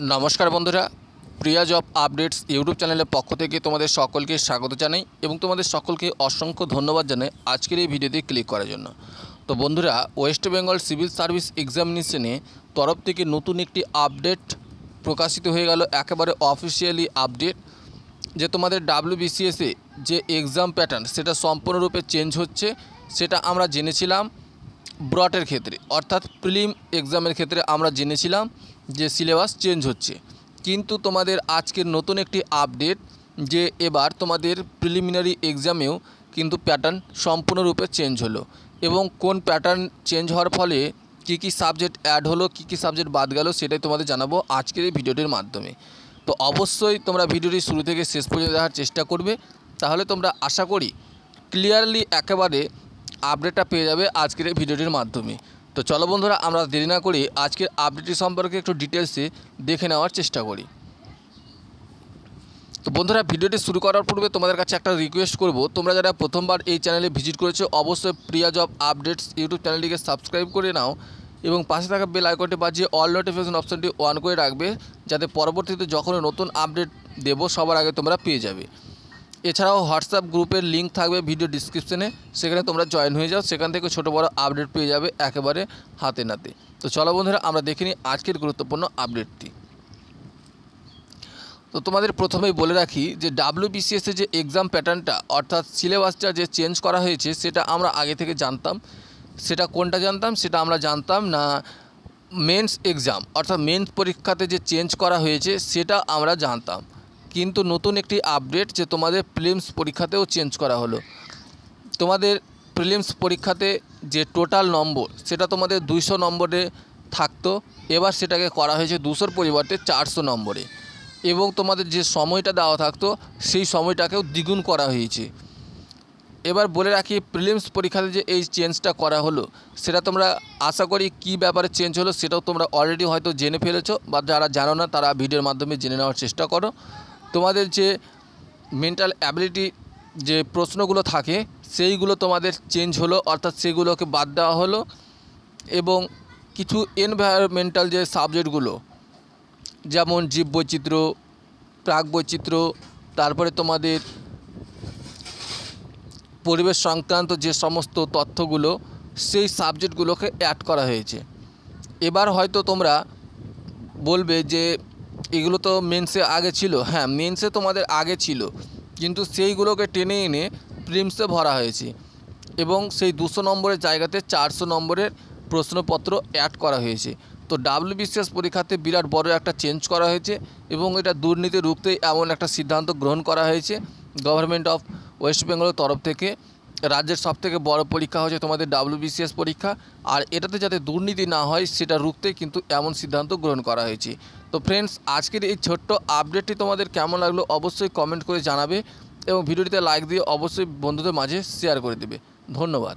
नमस्कार बंधुरा प्रिया जब अपडेट्स यूट्यूब चैनल पक्ष থেকে তোমাদের সকলকে স্বাগত জানাই এবং তোমাদের সকলকে অসংখ্য ধন্যবাদ জানাই আজকের এই ভিডিওতে ক্লিক করার জন্য। তো বন্ধুরা ওয়েস্ট বেঙ্গল সিভিল সার্ভিস এক্সামিনেশনে তরফ থেকে নতুন একটি আপডেট প্রকাশিত হয়ে গেল, একেবারে অফিসিয়ালি আপডেট যে তোমাদের WBCS এ যে এক্সাম প্যাটার্ন সেটা সম্পূর্ণরূপে চেঞ্জ হচ্ছে। সেটা আমরা জেনেছিলাম ব্রটের ক্ষেত্রে, অর্থাৎ প্রিলিম এক্সামের ক্ষেত্রে আমরা জেনেছিলাম যে সিলেবাস চেঞ্জ হচ্ছে, কিন্তু তোমাদের আজকের নতুন একটি আপডেট যে এবার তোমাদের প্রিলিমিনারি এক্সামেও কিন্তু প্যাটার্ন সম্পূর্ণরূপে চেঞ্জ হলো এবং কোন প্যাটার্ন চেঞ্জ হওয়ার ফলে কী কী সাবজেক্ট অ্যাড হলো, কী কী সাবজেক্ট বাদ গেল সেটাই তোমাদের জানাবো আজকের এই ভিডিওটির মাধ্যমে। তো অবশ্যই তোমরা ভিডিওটি শুরু থেকে শেষ পর্যন্ত দেখার চেষ্টা করবে, তাহলে তোমরা আশা করি ক্লিয়ারলি একেবারে আপডেটটা পেয়ে যাবে আজকের এই ভিডিওটির মাধ্যমে। তো চলো বন্ধুরা আমরা দেরি না করে আজকের আপডেটটি সম্পর্কে একটু ডিটেলসে দেখে নেওয়ার চেষ্টা করি। তো বন্ধুরা ভিডিওটি শুরু করার পূর্বে তোমাদের কাছে একটা রিকোয়েস্ট করব, তোমরা যারা প্রথমবার এই চ্যানেলে ভিজিট করেছো অবশ্যই প্রিয়া জব আপডেটস ইউটিউব চ্যানেলটিকে সাবস্ক্রাইব করে নাও এবং পাশে থাকা বেল আইকনটি বাজিয়ে অল নোটিফিকেশন অপশনটি অন করে রাখবে, যাতে পরবর্তীতে যখন নতুন আপডেট দেব সবার আগে তোমরা পেয়ে যাবে। এছাড়াও হোয়াটসঅ্যাপ গ্রুপের লিঙ্ক থাকবে ভিডিও ডিসক্রিপশনে, সেখানে তোমরা জয়েন হয়ে যাও, সেখান থেকে ছোটো বড় আপডেট পেয়ে যাবে একেবারে হাতে নাতে। তো চলো বন্ধুরা আমরা দেখে নিই আজকের গুরুত্বপূর্ণ আপডেটটি। তো তোমাদের প্রথমেই বলে রাখি যে WBCS এর যে এক্সাম প্যাটার্নটা অর্থাৎ সিলেবাসটা যে চেঞ্জ করা হয়েছে সেটা আমরা আগে থেকে জানতাম। সেটা কোনটা জানতাম? সেটা আমরা জানতাম না মেন্স এক্সাম অর্থাৎ মেন্স পরীক্ষাতে যে চেঞ্জ করা হয়েছে সেটা আমরা জানতাম, কিন্তু নতুন একটি আপডেট যে তোমাদের প্রিলিমস পরীক্ষাতেও চেঞ্জ করা হলো। তোমাদের প্রিলিমস পরীক্ষাতে যে টোটাল নম্বর সেটা তোমাদের 200 নম্বরে থাকতো, এবার সেটাকে করা হয়েছে 200-র পরিবর্তে 400 নম্বরে, এবং তোমাদের যে সময়টা দেওয়া থাকতো সেই সময়টাকেও দ্বিগুণ করা হয়েছে। এবার বলে রাখি প্রিলিমস পরীক্ষাতে যে এই চেঞ্জটা করা হলো সেটা তোমরা আশা করি কী ব্যাপারে চেঞ্জ হলো সেটাও তোমরা অলরেডি হয়তো জেনে ফেলেছো, বা যারা জানো না তারা ভিডিওর মাধ্যমে জেনে নেওয়ার চেষ্টা করো। তোমাদের যে মেন্টাল অ্যাবিলিটি যে প্রশ্নগুলো থাকে সেইগুলো তোমাদের চেঞ্জ হলো, অর্থাৎ সেগুলোকে বাদ দেওয়া হলো, এবং কিছু এনভায়রনমেন্টাল যে সাবজেক্টগুলো যেমন জীববৈচিত্র্য, প্রাকবৈচিত্র্য, তারপরে তোমাদের পরিবেশ সংক্রান্ত যে সমস্ত তথ্যগুলো সেই সাবজেক্টগুলোকে অ্যাড করা হয়েছে। এবার হয়তো তোমরা বলবে যে এগুলো তো মেন্সে আগে ছিল। হ্যাঁ, মেন্সে তোমাদের আগে ছিল, কিন্তু সেইগুলোকে টেনে এনে প্রিলিমসে ভরা হয়েছে এবং সেই 200 নম্বরের জায়গাতে 400 নম্বরের প্রশ্নপত্র অ্যাড করা হয়েছে। তো WBCS পরীক্ষাতে বিরাট বড় একটা চেঞ্জ করা হয়েছে এবং এটা দুর্নীতি রুখতে এমন একটা সিদ্ধান্ত গ্রহণ করা হয়েছে গভর্নমেন্ট অফ ওয়েস্ট বেঙ্গলের তরফ থেকে। রাজ্যের সবথেকে বড় পরীক্ষা হচ্ছে তোমাদের WBCS পরীক্ষা, আর এটাতে যাতে দুর্নীতি না হয় সেটা রুখতে কিন্তু এমন সিদ্ধান্ত গ্রহণ করা হয়েছে। তো ফ্রেন্ডস আজকের এই ছোট্ট আপডেটটি তোমাদের কেমন লাগলো অবশ্যই কমেন্ট করে জানাবে এবং ভিডিওটিতে লাইক দিয়ে অবশ্যই বন্ধুদের মাঝে শেয়ার করে দেবে। ধন্যবাদ।